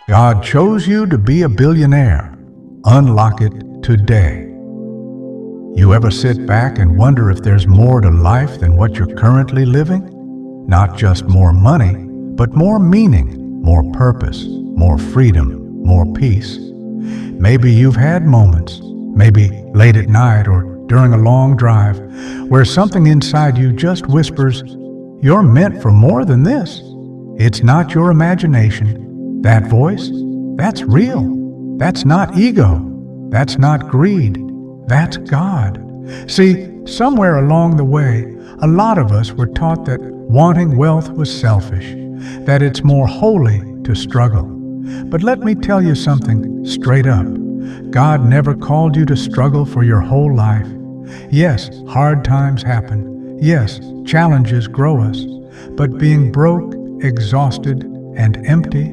God chose you to be a billionaire. Unlock it today. You ever sit back and wonder if there's more to life than what you're currently living? Not just more money, but more meaning, more purpose, more freedom, more peace. Maybe you've had moments, maybe late at night or during a long drive, where something inside you just whispers, "You're meant for more than this." It's not your imagination. That voice, that's real. That's not ego. That's not greed. That's God. See, somewhere along the way, a lot of us were taught that wanting wealth was selfish, that it's more holy to struggle. But let me tell you something straight up. God never called you to struggle for your whole life. Yes, hard times happen. Yes, challenges grow us. But being broke, exhausted, and empty,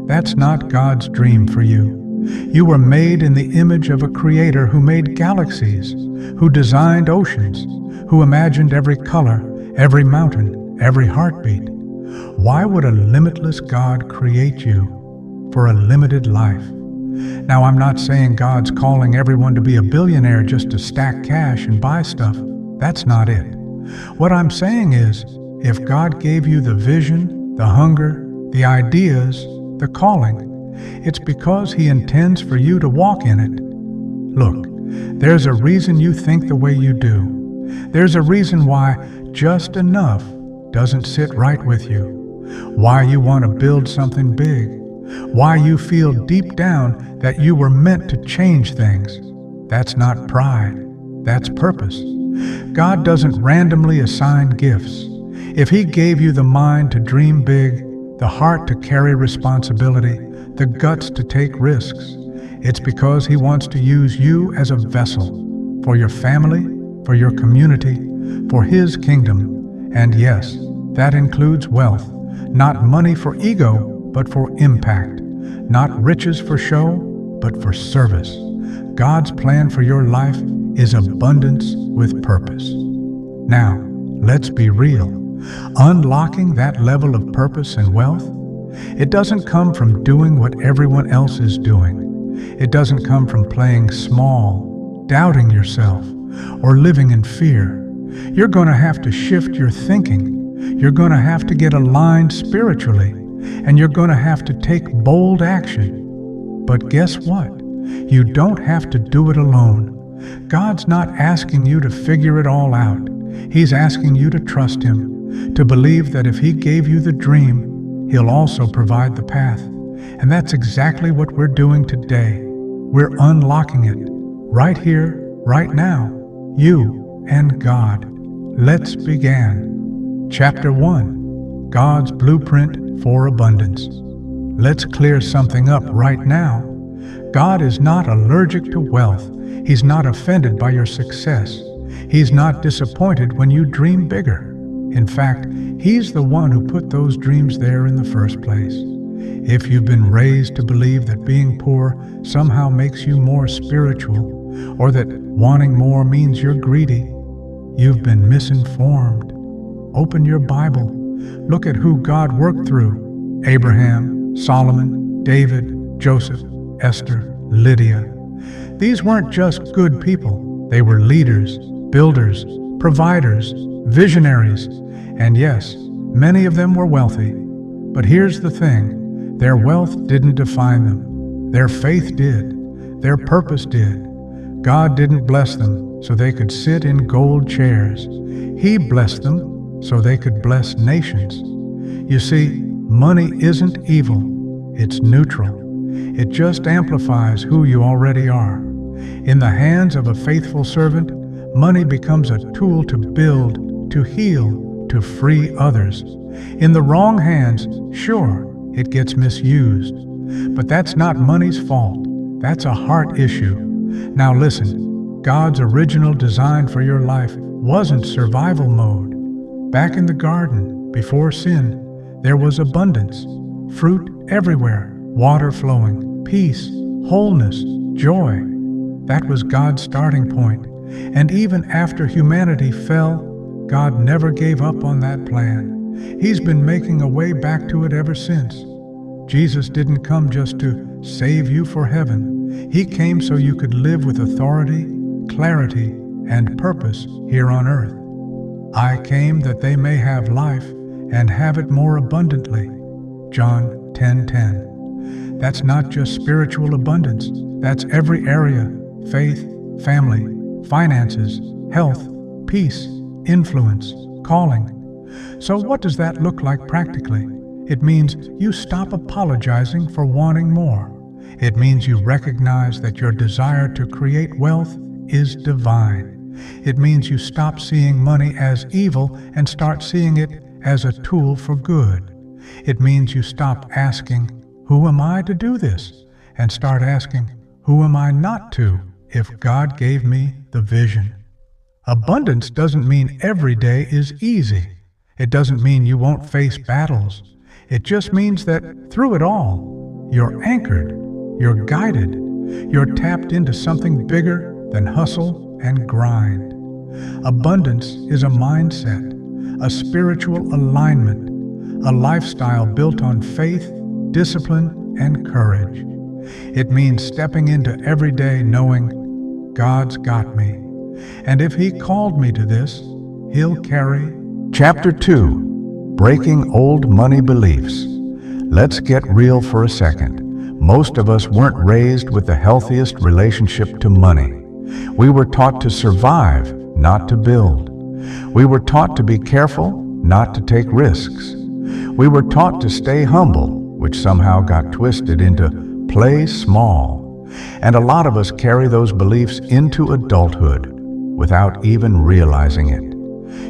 that's not God's dream for you. You were made in the image of a creator who made galaxies, who designed oceans, who imagined every color, every mountain, every heartbeat. Why would a limitless God create you for a limited life? Now, I'm not saying God's calling everyone to be a billionaire just to stack cash and buy stuff. That's not it. What I'm saying is, if God gave you the vision, the hunger, the ideas, the calling, it's because He intends for you to walk in it. Look, there's a reason you think the way you do. There's a reason why just enough doesn't sit right with you. Why you want to build something big. Why you feel deep down that you were meant to change things. That's not pride. That's purpose. God doesn't randomly assign gifts. If He gave you the mind to dream big, the heart to carry responsibility, the guts to take risks, it's because He wants to use you as a vessel for your family, for your community, for His kingdom. And yes, that includes wealth, not money for ego, but for impact, not riches for show, but for service. God's plan for your life is abundance with purpose. Now, let's be real. Unlocking that level of purpose and wealth, it doesn't come from doing what everyone else is doing. It doesn't come from playing small, doubting yourself, or living in fear. You're going to have to shift your thinking. You're going to have to get aligned spiritually, and you're going to have to take bold action. But guess what? You don't have to do it alone. God's not asking you to figure it all out. He's asking you to trust Him, to believe that if He gave you the dream, He'll also provide the path. And that's exactly what we're doing today. We're unlocking it, right here, right now, you and God. Let's begin. Chapter 1, God's Blueprint for Abundance. Let's clear something up right now. God is not allergic to wealth. He's not offended by your success. He's not disappointed when you dream bigger. In fact, He's the one who put those dreams there in the first place. If you've been raised to believe that being poor somehow makes you more spiritual, or that wanting more means you're greedy, you've been misinformed. Open your Bible. Look at who God worked through. Abraham, Solomon, David, Joseph, Esther, Lydia. These weren't just good people. They were leaders, builders, providers, visionaries, and yes, many of them were wealthy. But here's the thing, their wealth didn't define them. Their faith did. Their purpose did. God didn't bless them so they could sit in gold chairs. He blessed them so they could bless nations. You see, money isn't evil. It's neutral. It just amplifies who you already are. In the hands of a faithful servant, money becomes a tool to build, to heal, to free others. In the wrong hands, sure, it gets misused. But that's not money's fault. That's a heart issue. Now listen, God's original design for your life wasn't survival mode. Back in the garden, before sin, there was abundance, fruit everywhere, water flowing, peace, wholeness, joy. That was God's starting point. And even after humanity fell, God never gave up on that plan. He's been making a way back to it ever since. Jesus didn't come just to save you for heaven. He came so you could live with authority, clarity, and purpose here on earth. I came that they may have life and have it more abundantly. John 10:10. That's not just spiritual abundance. That's every area: faith, family, finances, health, peace, influence, calling. So what does that look like practically? It means you stop apologizing for wanting more. It means you recognize that your desire to create wealth is divine. It means you stop seeing money as evil and start seeing it as a tool for good. It means you stop asking, "Who am I to do this?" and start asking, "Who am I not to if God gave me the vision?" Abundance doesn't mean every day is easy. It doesn't mean you won't face battles. It just means that through it all, you're anchored, you're guided, you're tapped into something bigger than hustle and grind. Abundance is a mindset, a spiritual alignment, a lifestyle built on faith, discipline, and courage. It means stepping into every day knowing God's got me, and if He called me to this, He'll carry. Chapter 2. Breaking Old Money Beliefs. Let's get real for a second. Most of us weren't raised with the healthiest relationship to money. We were taught to survive, not to build. We were taught to be careful, not to take risks. We were taught to stay humble, which somehow got twisted into play small. And a lot of us carry those beliefs into adulthood without even realizing it.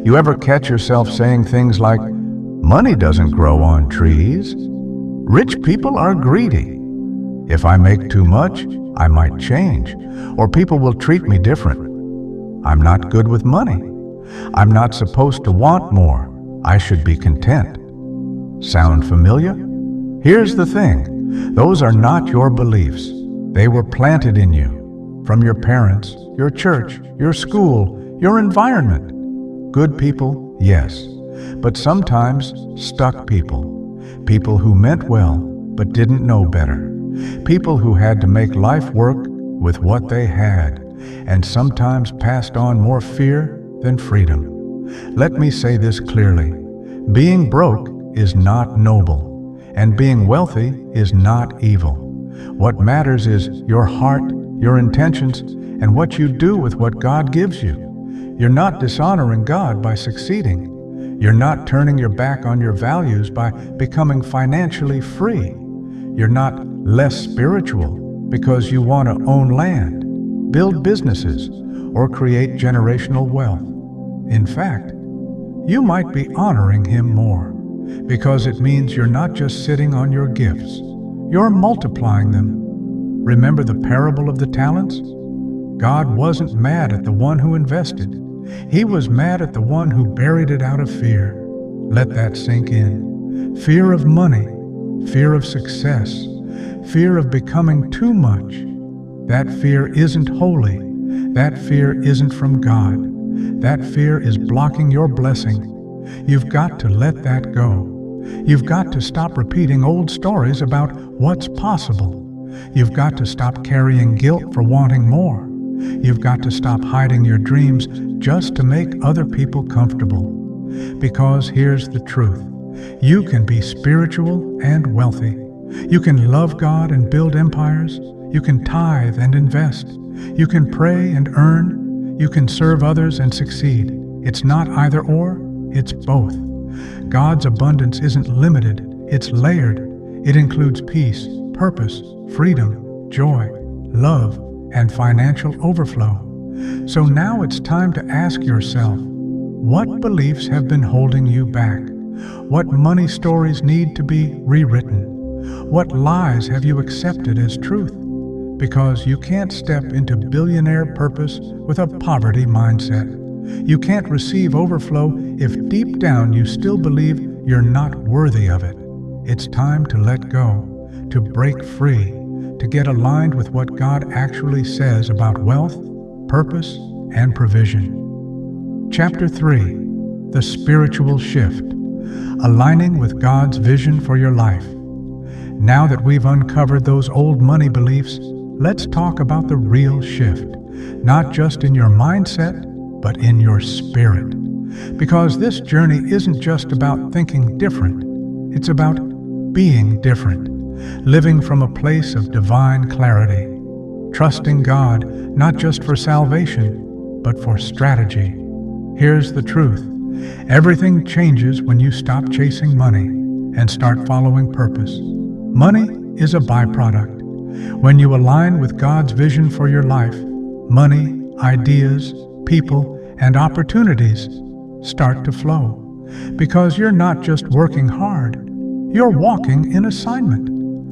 You ever catch yourself saying things like, "Money doesn't grow on trees. Rich people are greedy. If I make too much, I might change, or people will treat me different. I'm not good with money. I'm not supposed to want more. I should be content." Sound familiar? Here's the thing. Those are not your beliefs. They were planted in you from your parents, your church, your school, your environment. Good people, yes, but sometimes stuck people. People who meant well but didn't know better. People who had to make life work with what they had, and sometimes passed on more fear than freedom. Let me say this clearly. Being broke is not noble, and being wealthy is not evil. What matters is your heart, your intentions, and what you do with what God gives you. You're not dishonoring God by succeeding. You're not turning your back on your values by becoming financially free. You're not less spiritual because you want to own land, build businesses, or create generational wealth. In fact, you might be honoring Him more because it means you're not just sitting on your gifts, you're multiplying them. Remember the parable of the talents? God wasn't mad at the one who invested. He was mad at the one who buried it out of fear. Let that sink in. Fear of money, fear of success, fear of becoming too much. That fear isn't holy. That fear isn't from God. That fear is blocking your blessing. You've got to let that go. You've got to stop repeating old stories about what's possible. You've got to stop carrying guilt for wanting more. You've got to stop hiding your dreams just to make other people comfortable. Because here's the truth. You can be spiritual and wealthy. You can love God and build empires. You can tithe and invest. You can pray and earn. You can serve others and succeed. It's not either or, it's both. God's abundance isn't limited, it's layered. It includes peace, purpose, freedom, joy, love, and financial overflow. So now it's time to ask yourself, what beliefs have been holding you back? What money stories need to be rewritten? What lies have you accepted as truth? Because you can't step into billionaire purpose with a poverty mindset. You can't receive overflow if deep down you still believe you're not worthy of it. It's time to let go, to break free, to get aligned with what God actually says about wealth, purpose, and provision. Chapter 3. The Spiritual Shift. Aligning with God's vision for your life. Now that we've uncovered those old money beliefs, let's talk about the real shift, not just in your mindset, but in your spirit. Because this journey isn't just about thinking different, it's about being different, living from a place of divine clarity, trusting God not just for salvation, but for strategy. Here's the truth. Everything changes when you stop chasing money and start following purpose. Money is a byproduct. When you align with God's vision for your life, money, ideas, people, and opportunities start to flow. Because you're not just working hard, you're walking in assignment.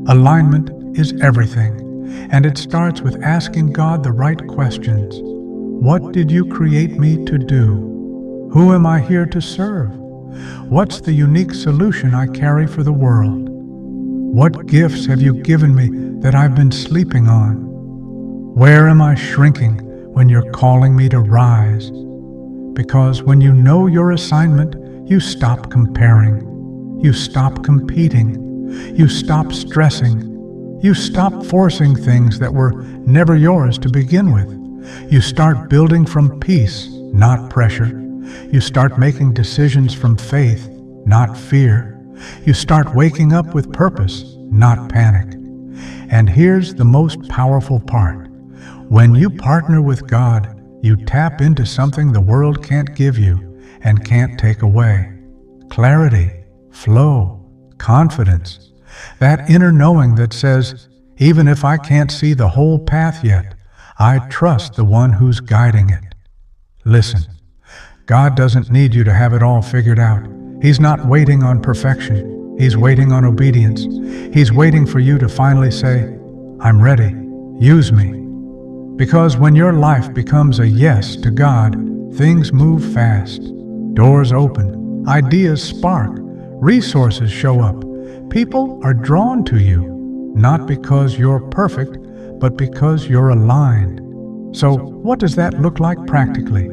Alignment is everything, and it starts with asking God the right questions. What did you create me to do? Who am I here to serve? What's the unique solution I carry for the world? What gifts have you given me that I've been sleeping on? Where am I shrinking when you're calling me to rise? Because when you know your assignment, you stop comparing, you stop competing, you stop stressing, you stop forcing things that were never yours to begin with. You start building from peace, not pressure. You start making decisions from faith, not fear. You start waking up with purpose, not panic. And here's the most powerful part. When you partner with God, you tap into something the world can't give you and can't take away. Clarity, flow, confidence. That inner knowing that says, even if I can't see the whole path yet, I trust the one who's guiding it. Listen, God doesn't need you to have it all figured out. He's not waiting on perfection. He's waiting on obedience. He's waiting for you to finally say, I'm ready. Use me. Because when your life becomes a yes to God, things move fast. Doors open, ideas spark, resources show up. People are drawn to you, not because you're perfect, but because you're aligned. So, what does that look like practically?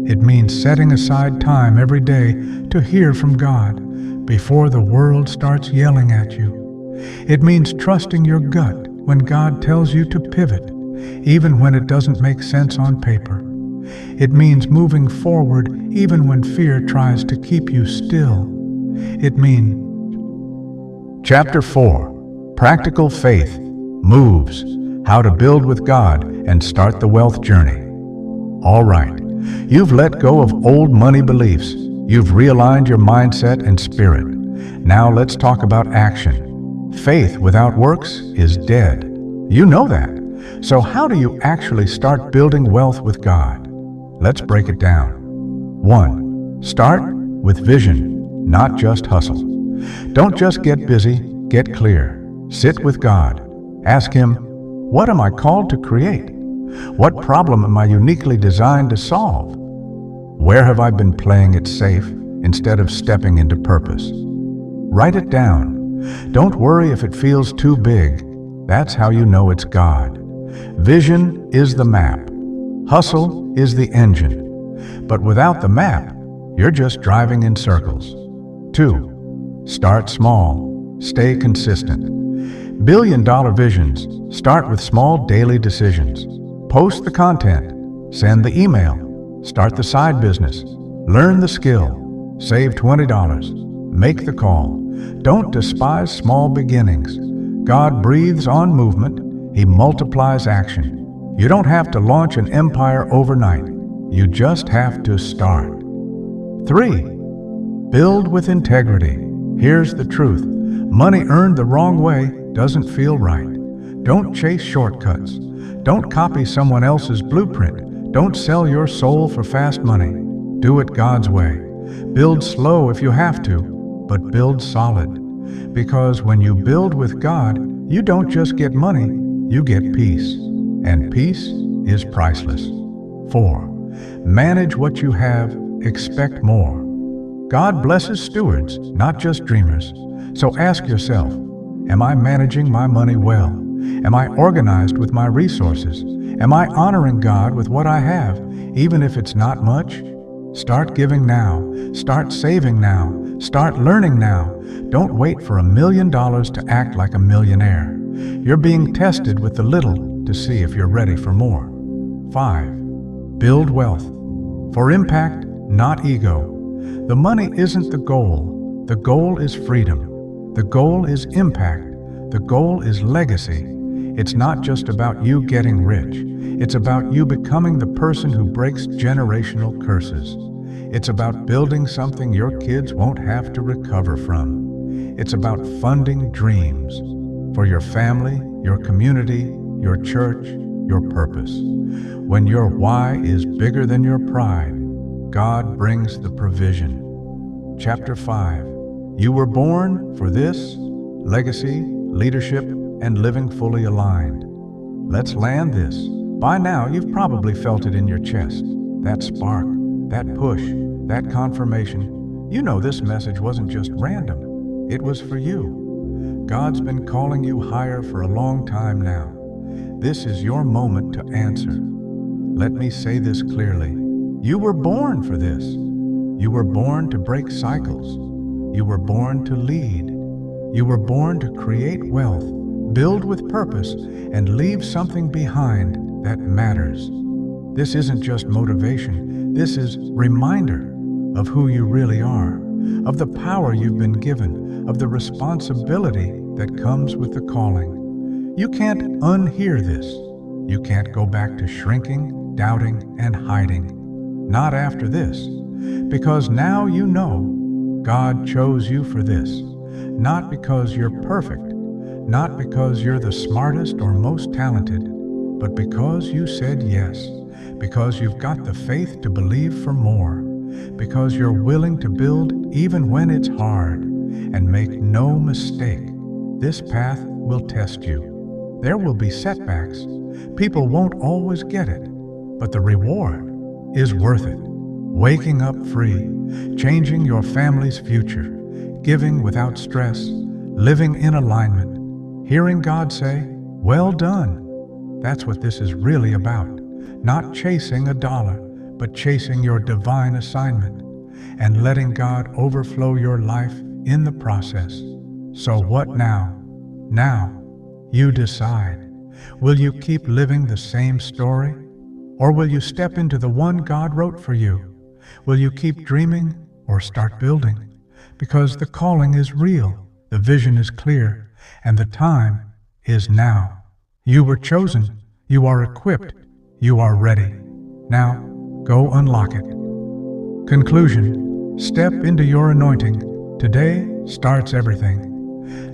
It means setting aside time every day to hear from God before the world starts yelling at you. It means trusting your gut when God tells you to pivot, even when it doesn't make sense on paper. It means moving forward even when fear tries to keep you still. It means... Chapter 4. Practical Faith. Moves. How to build with God and start the wealth journey. All right. You've let go of old money beliefs. You've realigned your mindset and spirit. Now let's talk about action. Faith without works is dead. You know that. So how do you actually start building wealth with God? Let's break it down. 1. Start with vision, not just hustle. Don't just get busy, get clear. Sit with God. Ask Him, what am I called to create? What problem am I uniquely designed to solve? Where have I been playing it safe instead of stepping into purpose? Write it down. Don't worry if it feels too big. That's how you know it's God. Vision is the map. Hustle is the engine. But without the map, you're just driving in circles. 2. Start small. Stay consistent. Billion-dollar visions start with small daily decisions. Post the content. Send the email. Start the side business. Learn the skill. Save $20. Make the call. Don't despise small beginnings. God breathes on movement. He multiplies action. You don't have to launch an empire overnight. You just have to start. 3. Build with integrity. Here's the truth. Money earned the wrong way doesn't feel right. Don't chase shortcuts. Don't copy someone else's blueprint. Don't sell your soul for fast money. Do it God's way. Build slow if you have to, but build solid. Because when you build with God, you don't just get money, you get peace. And peace is priceless. 4. Manage what you have, expect more. God blesses stewards, not just dreamers. So ask yourself, am I managing my money well? Am I organized with my resources? Am I honoring God with what I have, even if it's not much? Start giving now. Start saving now. Start learning now. Don't wait for $1 million to act like a millionaire. You're being tested with the little to see if you're ready for more. 5. Build wealth. For impact, not ego. The money isn't the goal. The goal is freedom. The goal is impact. The goal is legacy. It's not just about you getting rich. It's about you becoming the person who breaks generational curses. It's about building something your kids won't have to recover from. It's about funding dreams for your family, your community, your church, your purpose. When your why is bigger than your pride, God brings the provision. Chapter 5. You were born for this: legacy, leadership, and living fully aligned. Let's land this. By now, you've probably felt it in your chest. That spark, that push, that confirmation. You know this message wasn't just random. It was for you. God's been calling you higher for a long time now. This is your moment to answer. Let me say this clearly. You were born for this. You were born to break cycles. You were born to lead. You were born to create wealth, build with purpose, and leave something behind that matters. This isn't just motivation. This is reminder of who you really are, of the power you've been given, of the responsibility that comes with the calling. You can't unhear this. You can't go back to shrinking, doubting, and hiding. Not after this, because now you know God chose you for this. Not because you're perfect, not because you're the smartest or most talented, but because you said yes, because you've got the faith to believe for more, because you're willing to build even when it's hard. And make no mistake, this path will test you. There will be setbacks. People won't always get it, but the reward is worth it. Waking up free, changing your family's future, giving without stress, living in alignment, hearing God say, "Well done." That's what this is really about. Not chasing a dollar, but chasing your divine assignment and letting God overflow your life in the process. So what now? Now, you decide. Will you keep living the same story? Or will you step into the one God wrote for you? Will you keep dreaming or start building? Because the calling is real, the vision is clear, and the time is now. You were chosen, you are equipped, you are ready. Now, go unlock it. Conclusion. Step into your anointing. Today starts everything.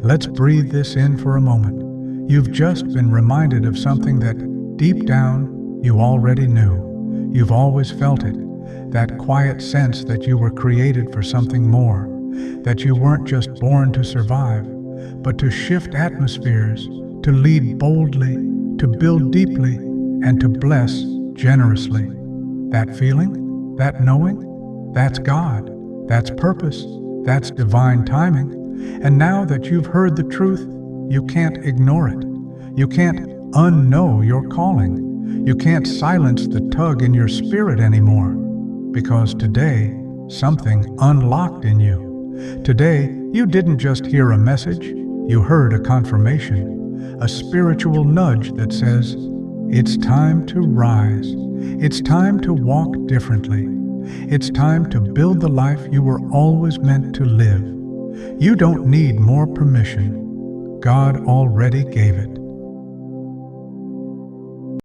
Let's breathe this in for a moment. You've just been reminded of something that, deep down, you already knew. You've always felt it. That quiet sense that you were created for something more, that you weren't just born to survive, but to shift atmospheres, to lead boldly, to build deeply, and to bless generously. That feeling, that knowing, that's God, that's purpose, that's divine timing. And now that you've heard the truth, you can't ignore it. You can't unknow your calling. You can't silence the tug in your spirit anymore. Because today, something unlocked in you. Today, you didn't just hear a message, you heard a confirmation, a spiritual nudge that says, it's time to rise. It's time to walk differently. It's time to build the life you were always meant to live. You don't need more permission. God already gave it.